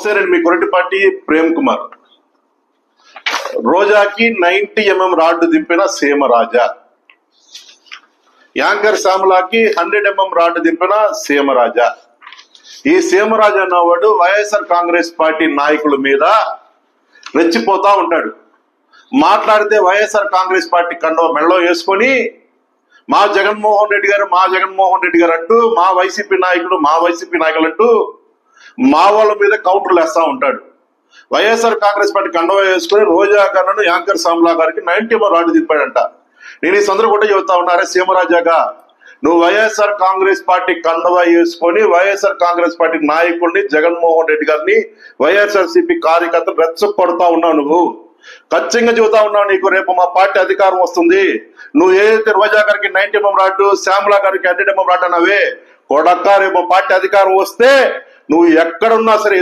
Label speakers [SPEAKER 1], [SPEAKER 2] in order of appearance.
[SPEAKER 1] నమస్తే, నేను మీ కొరటిపాటి ప్రేమ్ కుమార్. రోజాకి 90 mm రాడ్డు దింపిన సీమరాజా, యాంకర్ శ్యామలాకి 100 mm రాడ్డు దింపిన సీమరాజా. ఈ సీమరాజా అన్నవాడు వైఎస్ఆర్ కాంగ్రెస్ పార్టీ నాయకుల మీద రెచ్చిపోతా ఉంటాడు. మాట్లాడితే వైఎస్ఆర్ కాంగ్రెస్ పార్టీ కండువా మెడలో వేసుకొని మా జగన్మోహన్ రెడ్డి గారు అంటూ, మా వైసీపీ నాయకులు అంటూ మా వాళ్ళ మీద కౌంటర్లు వేస్తా ఉంటాడు. వైఎస్ఆర్ కాంగ్రెస్ పార్టీ కండువా వేసుకుని రోజా గారు యాంకర్ శ్యామలా గారికి 90 mm రాడ్డు దింపాడంట. నేను ఈ సందర్భం కూడా చెబుతా ఉన్నారే, సీమరాజాగా నువ్వు వైఎస్ఆర్ కాంగ్రెస్ పార్టీ కండువా వేసుకొని వైఎస్ఆర్ కాంగ్రెస్ పార్టీ నాయకుడిని జగన్మోహన్ రెడ్డి గారిని వైఎస్ఆర్సీపీ కార్యకర్తలు రెచ్చగొడతా ఉన్నావు. నువ్వు ఖచ్చితంగా చెబుతా ఉన్నావు, నీకు రేపు మా పార్టీ అధికారం వస్తుంది. నువ్వు ఏదైతే రోజా గారికి 90 mm రాడ్డు, శ్యామలా గారికి 100 mm రాడ్డు అన్నావే కొడక్క, రేపు పార్టీ అధికారం వస్తే నువ్వు ఎక్కడున్నా సరే